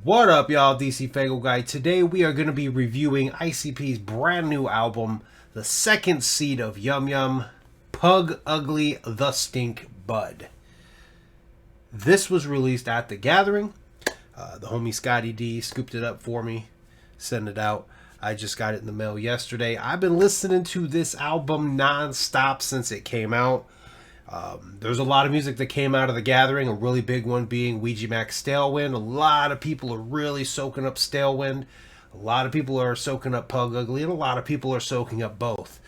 What up, y'all? DCFAYGOGUY. Today we are going to be reviewing ICP's brand new album, the second seed of Yum Yum, Pug Ugly, The Stink Bud. This was released at The Gathering. The homie Scotty D scooped it up for me, sent it out. I just got it in the mail yesterday. I've been listening to this album non-stop since it came out. There's a lot of music that came out of The Gathering, a really big one being Ouija Mac's Stalewind. A lot of people are really soaking up Stalewind. A lot of people are soaking up Pug Ugly, and a lot of people are soaking up both.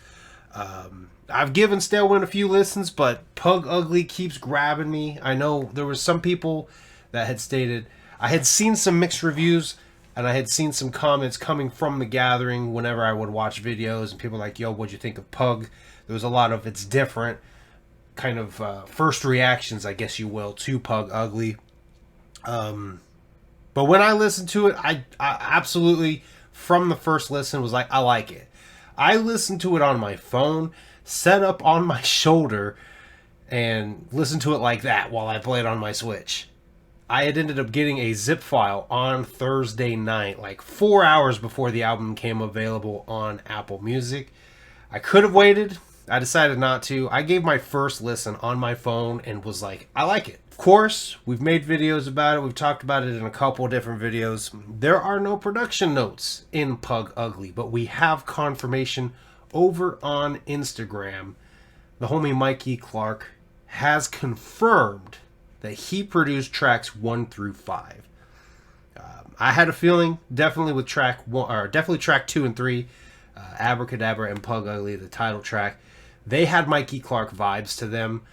I've given Stalewind a few listens, but Pug Ugly keeps grabbing me. I know there was some people that had stated, I had seen some mixed reviews, and I had seen some comments coming from The Gathering whenever I would watch videos, and people were like, yo, what'd you think of Pug? There was a lot of, it's different, kind of first reactions, I guess you will, to Pug Ugly. But when I listened to it, I absolutely, from the first listen, was like, I like it. I listened to it on my phone, set up on my shoulder, and listened to it like that while I played on my Switch. I had ended up getting a zip file on Thursday night, like 4 hours before the album came available on Apple Music. I could have waited. I decided not to. I gave my first listen on my phone and was like, I like it. Of course, we've made videos about it. We've talked about it in a couple different videos. There are no production notes in Pug Ugly, but we have confirmation over on Instagram. The homie Mikey Clark has confirmed that he produced tracks 1 through 5. I had a feeling, definitely with track 1, or definitely track 2 and 3, Abracadabra and Pug Ugly, the title track. They had Mikey Clark vibes to them.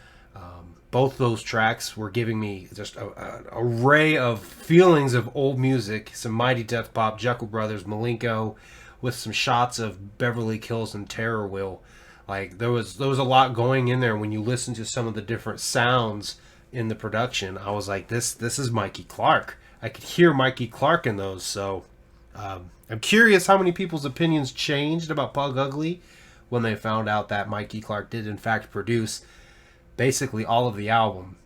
Both those tracks were giving me just an array of feelings of old music. Some Mighty Death Pop, Jekyll Brothers, Malenko, with some shots of Beverly Kills and Terror Will. Like there was a lot going in there. When you listen to some of the different sounds in the production, I was like, this is Mikey Clark. I could hear Mikey Clark in those. So I'm curious how many people's opinions changed about Pug Ugly when they found out that Mikey Clark did in fact produce basically all of the album.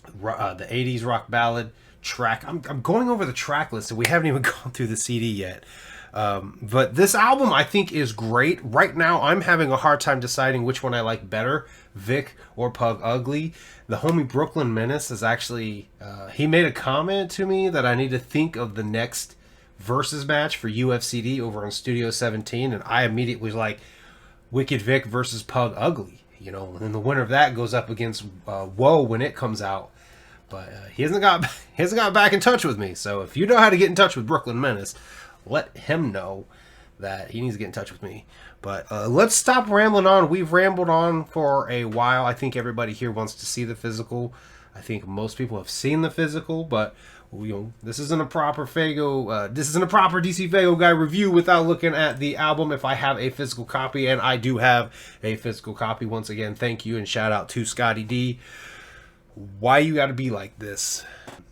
The 80s rock ballad track. I'm going over the track list, and we haven't even gone through the CD yet. But this album I think is great. Right now I'm having a hard time deciding which one I like better, Vic or Pug Ugly. The homie Brooklyn Menace is actually, he made a comment to me that I need to think of the next versus match for UFCD over on Studio 17, and I immediately was like, Wicked Vic versus Pug Ugly, you know, and the winner of that goes up against Whoa when it comes out. But he hasn't got back in touch with me. So if you know how to get in touch with Brooklyn Menace, let him know that he needs to get in touch with me. But let's stop rambling on. We've rambled on for a while. I think everybody here wants to see the physical. I think most people have seen the physical, but you know, this isn't a proper DC FAYGOGUY review without looking at the album. If I have a physical copy, and I do have a physical copy, once again, thank you and shout out to Scotty D. Why you gotta be like this?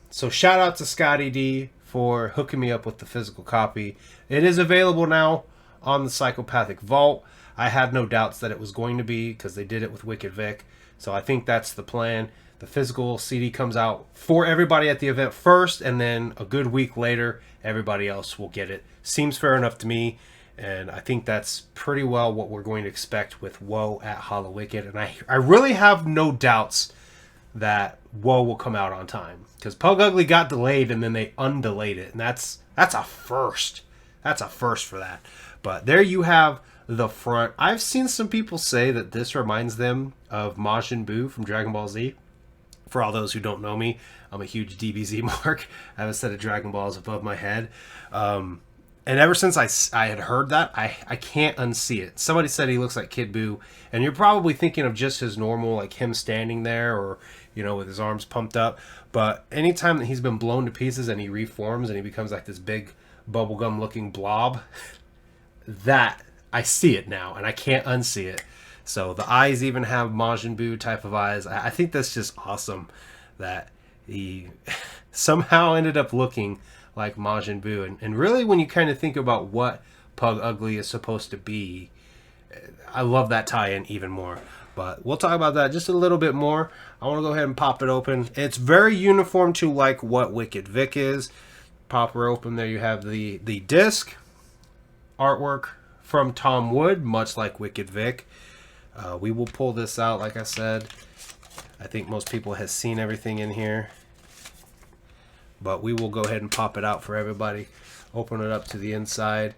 So shout out to Scotty D for hooking me up with the physical copy. It is available now on the Psychopathic Vault. I had no doubts that it was going to be, because they did it with Wicked Vic. So I think that's the plan. The physical CD comes out for everybody at the event first, and then a good week later, everybody else will get it. Seems fair enough to me, and I think that's pretty well what we're going to expect with Whoa at Hollow Wicked. And I really have no doubts that Whoa will come out on time, because Pug Ugly got delayed and then they undelayed it, and that's a first. That's a first for that. But there you have the front. I've seen some people say that this reminds them of Majin Buu from Dragon Ball Z. For all those who don't know me, I'm a huge DBZ mark. I have a set of Dragon Balls above my head. And ever since I had heard that, I can't unsee it. Somebody said he looks like Kid Buu, and you're probably thinking of just his normal, like him standing there, or, you know, with his arms pumped up. But anytime that he's been blown to pieces and he reforms and he becomes like this big bubblegum looking blob, that I see it now, and I can't unsee it. So the eyes even have Majin Buu type of eyes. I think that's just awesome that he somehow ended up looking like Majin Buu. And really, when you kind of think about what Pug Ugly is supposed to be, I love that tie-in even more. But we'll talk about that just a little bit more. I want to go ahead and pop it open. It's very uniform to like what Wicked Vic is. Pop her open. There you have the disc artwork from Tom Wood, much like Wicked Vic. We will pull this out, like I said. I think most people have seen everything in here, but we will go ahead and pop it out for everybody. Open it up to the inside.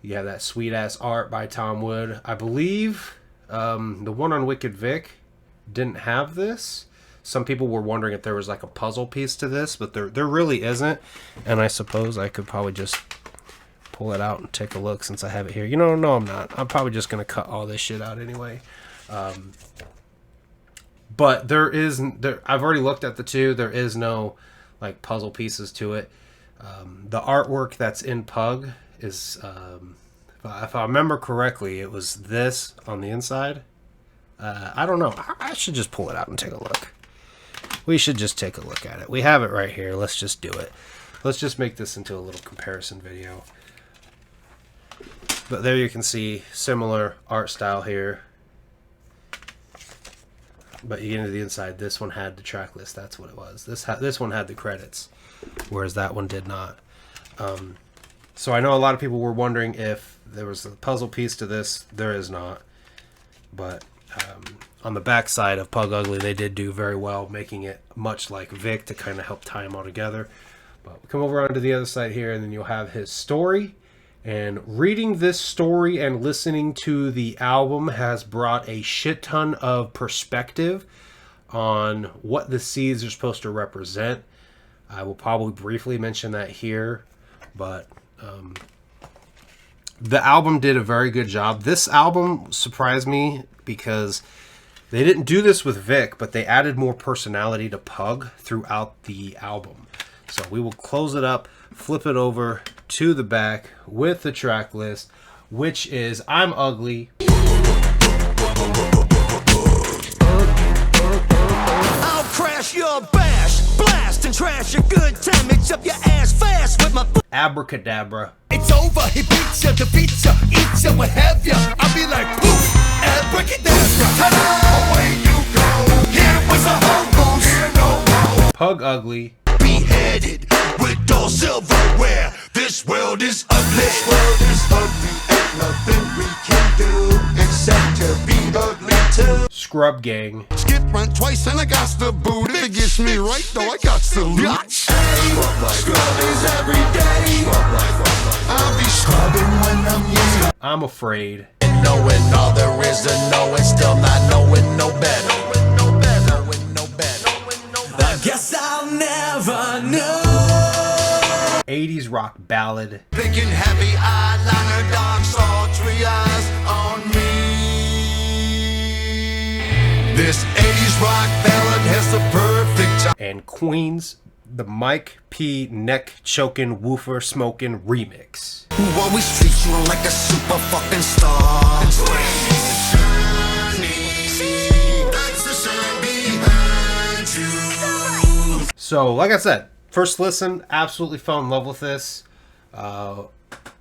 You have that sweet ass art by Tom Wood. I believe the one on Wicked Vic didn't have this. Some people were wondering if there was like a puzzle piece to this, but there really isn't. And I suppose I could probably just pull it out and take a look since I have it here. You know, no, I'm not. I'm probably just going to cut all this shit out anyway. But I've already looked at the two. There is no like puzzle pieces to it. The artwork that's in Pug is, if I remember correctly, it was this on the inside. I don't know. I should just pull it out and take a look. We should just take a look at it. We have it right here. Let's just do it. Let's just make this into a little comparison video. But there you can see similar art style here. But you get into the inside, this one had the track list. That's what it was. This one had the credits, whereas that one did not. So I know a lot of people were wondering if there was a puzzle piece to this. There is not. But on the back side of Pug Ugly, they did do very well, making it much like Vic to kind of help tie them all together. But we come over onto the other side here, and then you'll have his story. And reading this story and listening to the album has brought a shit ton of perspective on what the seeds are supposed to represent. I will probably briefly mention that here, but the album did a very good job. This album surprised me because they didn't do this with Vic, but they added more personality to Pug throughout the album. So we will close it up, flip it over to the back with the track list, which is I'm Ugly. I'll crash your bash, blast and trash your good time, mix up your ass fast with my Abracadabra. It's over, he beats ya, defeats ya, eats ya, what have ya. I'll be like poof, abracadabra. Ta-da! Away you go. Here was a whole here no more. Pug Ugly. Beheaded with dull silverware. This world is ugly. This world is ugly. Ain't nothing we can do except to be ugly too. Scrub Gang. Skip run twice and I got the boot. If it gets me right though, I got the loot. Scrubbies every day. I'll be scrubbing when I'm young. I'm Afraid. And knowing all there is to know and still not knowing no better. I guess I'll never know. 80s rock ballad. Thinking heavy eyeliner, dark sultry eyes on me. This 80s rock ballad has the perfect time. And Queen's the Mike P. neck choking woofer smoking remix. Who always treats you like a super fucking star. So, like I said, first listen, absolutely fell in love with this.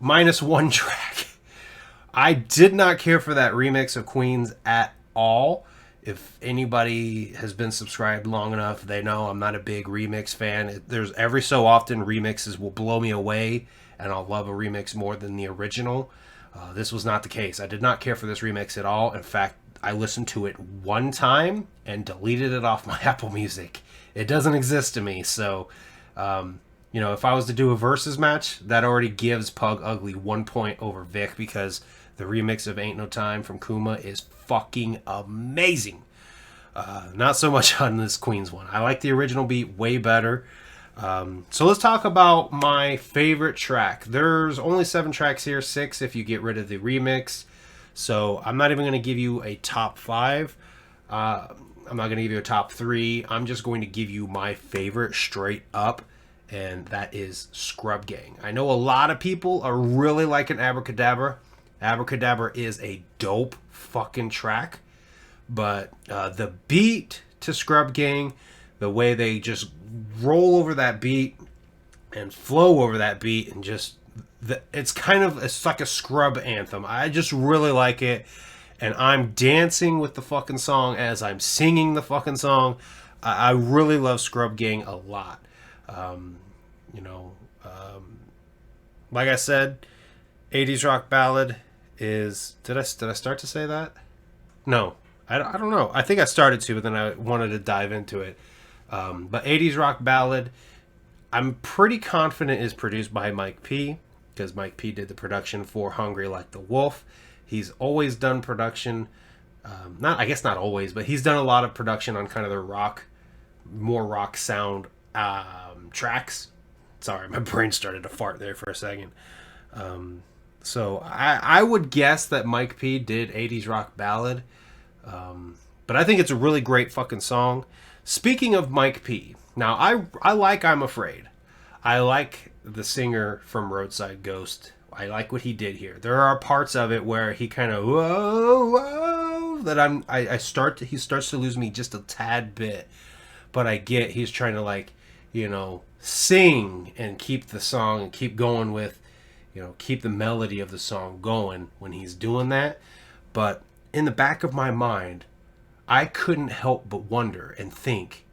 Minus one track. I did not care for that remix of Queens at all. If anybody has been subscribed long enough, they know I'm not a big remix fan. There's every so often remixes will blow me away, and I'll love a remix more than the original. This was not the case. I did not care for this remix at all. In fact, I listened to it one time and deleted it off my Apple Music. It doesn't exist to me. So, you know, if I was to do a versus match, that already gives Pug Ugly 1 point over Vic because the remix of Ain't No Time from Kuma is fucking amazing. Not so much on this Queens one. I like the original beat way better. So let's talk about my favorite track. There's only 7 tracks here, 6 if you get rid of the remix. So I'm not even going to give you a top 5. I'm not going to give you a top 3. I'm just going to give you my favorite straight up, and that is Scrub Gang. I know a lot of people are really liking Abracadabra. Abracadabra is a dope fucking track, but the beat to Scrub Gang, the way they just roll over that beat and flow over that beat, and just it's like a scrub anthem. I just really like it, and I'm dancing with the fucking song as I'm singing the fucking song. I really love Scrub Gang a lot. You know, Like I said, 80s rock ballad is... Did I start to say that? No. I don't know. I think I started to, but then I wanted to dive into it. But 80s rock ballad, I'm pretty confident is produced by Mike P, because Mike P did the production for Hungry Like the Wolf. He's always done production, I guess not always, but he's done a lot of production on kind of the more rock sound tracks. Sorry, my brain started to fart there for a second. So I would guess that Mike P did 80s rock ballad, but I think it's a really great fucking song. Speaking of Mike P, now I like I'm Afraid. I like the singer from Roadside Ghost. I like what he did here. There are parts of it where he kind of whoa that he starts to lose me just a tad bit, but I get he's trying to, like, you know, sing and keep the song and keep going with, you know, keep the melody of the song going when he's doing that. But in the back of my mind, I couldn't help but wonder and think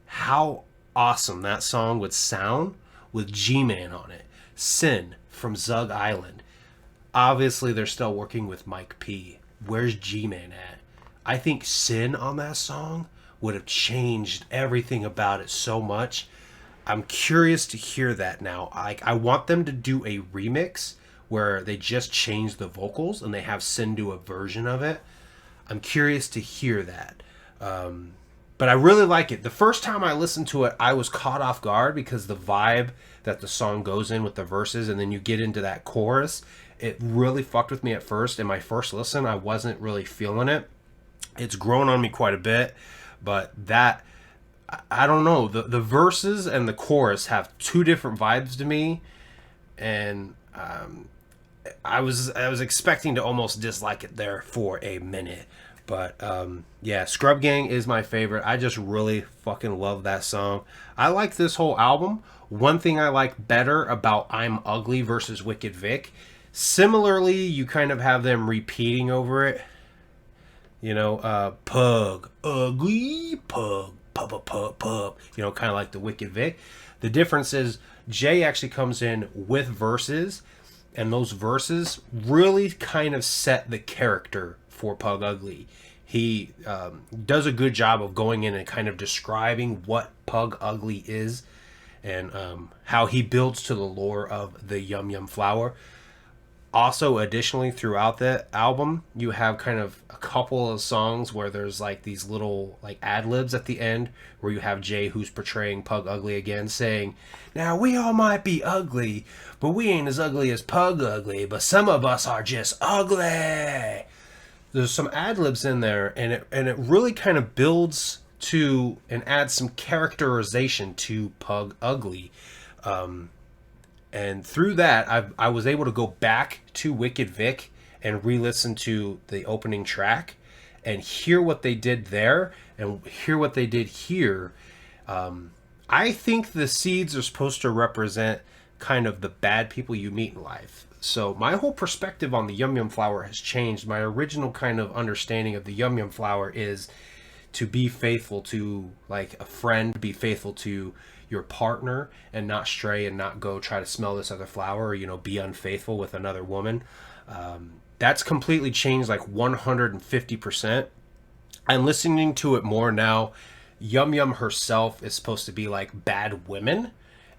how awesome that song would sound with G-Man on it. Sin from Zug Island. Obviously, they're still working with Mike P. Where's G-Man at? I think Sin on that song would have changed everything about it so much. I'm curious to hear that now. I want them to do a remix where they just change the vocals and they have Sin do a version of it. I'm curious to hear that. But I really like it. The first time I listened to it, I was caught off guard because the vibe that the song goes in with the verses, and then you get into that chorus, it really fucked with me at first. In my first listen, I wasn't really feeling it. It's grown on me quite a bit, but that, I don't know, the verses and the chorus have two different vibes to me, and I was expecting to almost dislike it there for a minute. But yeah, Scrub Gang is my favorite. I just really fucking love that song. I like this whole album. One thing I like better about I'm Ugly versus Wicked Vic, similarly, you kind of have them repeating over it. You know, Pug Ugly, Pug, Pub, Pub, Pub. You know, kind of like the Wicked Vic. The difference is Jay actually comes in with verses, and those verses really kind of set the character for Pug Ugly. He does a good job of going in and kind of describing what Pug Ugly is, and how he builds to the lore of the Yum Yum flower. Also, additionally, throughout the album, you have kind of a couple of songs where there's like these little like ad-libs at the end where you have Jay, who's portraying Pug Ugly again, saying, "Now we all might be ugly, but we ain't as ugly as Pug Ugly, but some of us are just ugly." There's some ad-libs in there, and it really kind of builds to and adds some characterization to Pug Ugly. And through that, I was able to go back to Wicked Vic and re-listen to the opening track and hear what they did there and hear what they did here. I think the seeds are supposed to represent kind of the bad people you meet in life. So my whole perspective on the Yum Yum flower has changed. My original kind of understanding of the Yum Yum flower is to be faithful to, like, a friend, be faithful to your partner and not stray and not go try to smell this other flower, or, you know, be unfaithful with another woman. That's completely changed, like 150%. I'm listening to it more now. Yum Yum herself is supposed to be like bad women,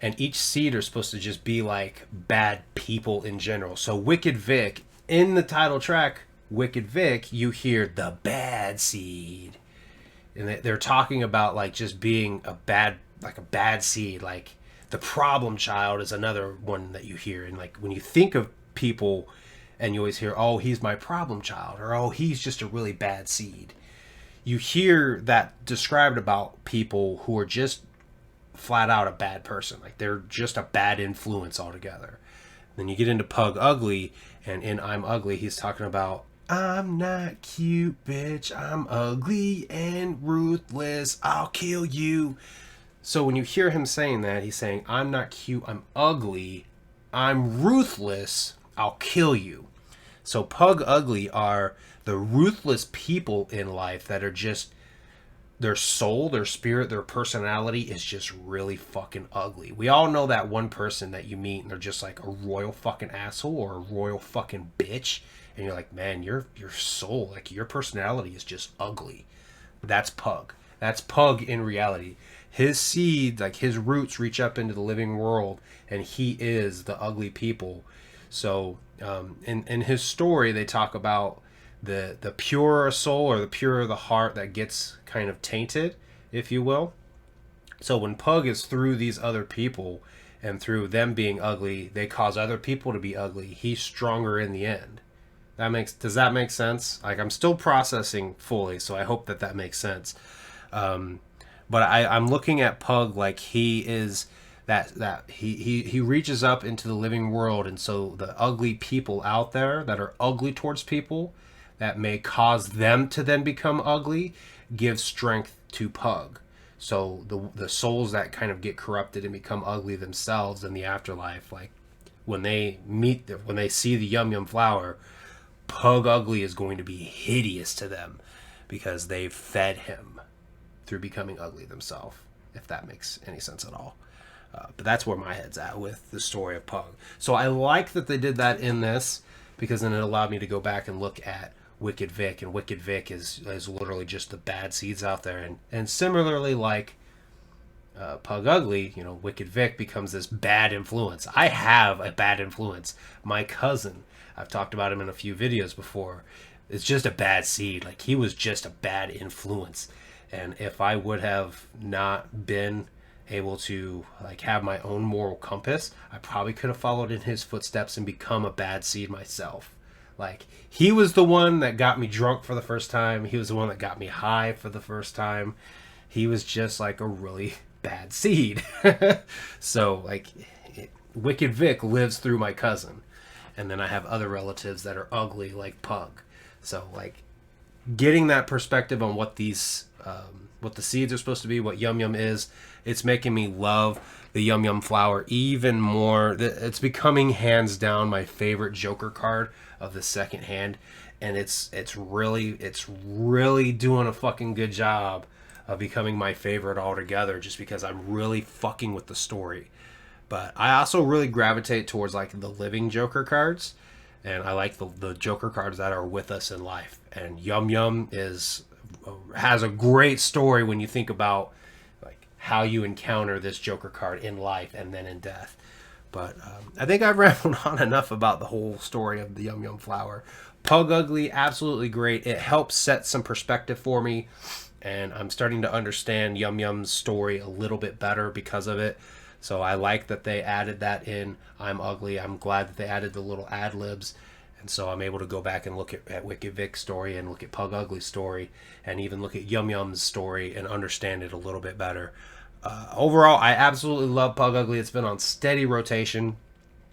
and each seed are supposed to just be like bad people in general. So Wicked Vic, in the title track, Wicked Vic, you hear the bad seed. And they're talking about like just being a bad seed. Like the problem child is another one that you hear. And like when you think of people and you always hear, "Oh, he's my problem child," or "Oh, he's just a really bad seed," you hear that described about people who are just flat out a bad person. Like they're just a bad influence altogether. Then you get into Pug Ugly, and in I'm Ugly, he's talking about, "I'm not cute, bitch. I'm ugly and ruthless. I'll kill you." So when you hear him saying that, he's saying, "I'm not cute. I'm ugly. I'm ruthless. I'll kill you." So Pug Ugly are the ruthless people in life that are just their soul, their spirit, their personality is just really fucking ugly. We all know that one person that you meet and they're just like a royal fucking asshole or a royal fucking bitch, and you're like, man, your soul, like your personality is just ugly. That's Pug. That's Pug in reality. His seed, like his roots, reach up into the living world, and he is the ugly people. So in his story, they talk about the purer soul or the purer the heart that gets kind of tainted, if you will. So when Pug is through these other people and through them being ugly, they cause other people to be ugly. He's stronger in the end. Does that make sense? Like, I'm still processing fully, so I hope that makes sense. But I'm looking at Pug like he is that he reaches up into the living world, and so the ugly people out there that are ugly towards people that may cause them to then become ugly give strength to Pug. So the souls that kind of get corrupted and become ugly themselves in the afterlife, like when they see the Yum Yum flower, Pug Ugly is going to be hideous to them because they've fed him through becoming ugly themselves, if that makes any sense at all. But that's where my head's at with the story of Pug. So I like that they did that in this, because then it allowed me to go back and look at Wicked Vic, and Wicked Vic is literally just the bad seeds out there. And similarly, like Pug Ugly, you know, Wicked Vic becomes this bad influence. I have a bad influence. My cousin, I've talked about him in a few videos before, it's just a bad seed. Like, he was just a bad influence. And if I would have not been able to like have my own moral compass, I probably could have followed in his footsteps and become a bad seed myself. Like, he was the one that got me drunk for the first time. He was the one that got me high for the first time. He was just like a really bad seed. So like, Wicked Vic lives through my cousin. And then I have other relatives that are ugly like Pug. So like, getting that perspective on what these what the seeds are supposed to be, what Yum Yum is, it's making me love the Yum Yum flower even more. It's becoming hands down my favorite Joker card of the second hand, and it's really doing a fucking good job of becoming my favorite altogether, just because I'm really fucking with the story. But I also really gravitate towards like the living Joker cards, and I like the Joker cards that are with us in life. And Yum Yum has a great story when you think about like how you encounter this Joker card in life and then in death. But I think I've rambled on enough about the whole story of the Yum Yum flower. Pug Ugly, absolutely great. It helps set some perspective for me, and I'm starting to understand Yum Yum's story a little bit better because of it. So I like that they added that in I'm Ugly. I'm glad that they added the little ad-libs. And so I'm able to go back and look at Wicked Vic's story and look at Pug Ugly's story and even look at Yum Yum's story and understand it a little bit better. Overall, I absolutely love Pug Ugly. It's been on steady rotation.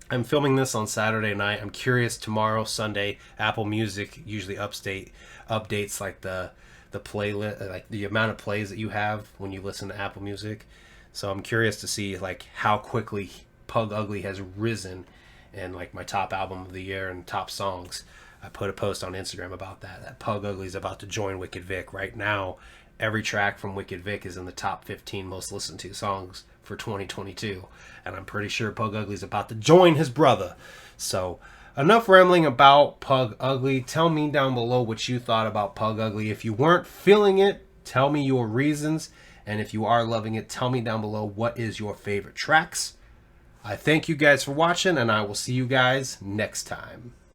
I'm filming this on Saturday night. I'm curious tomorrow, Sunday, Apple Music usually updates like the playlist, like the amount of plays that you have when you listen to Apple Music. So I'm curious to see like how quickly Pug Ugly has risen and like my top album of the year and top songs. I put a post on Instagram about that Pug Ugly is about to join Wicked Vic. Right now, every track from Wicked Vic is in the top 15 most listened to songs for 2022. And I'm pretty sure Pug Ugly is about to join his brother. So enough rambling about Pug Ugly. Tell me down below what you thought about Pug Ugly. If you weren't feeling it, tell me your reasons. And if you are loving it, tell me down below what is your favorite tracks. I thank you guys for watching, and I will see you guys next time.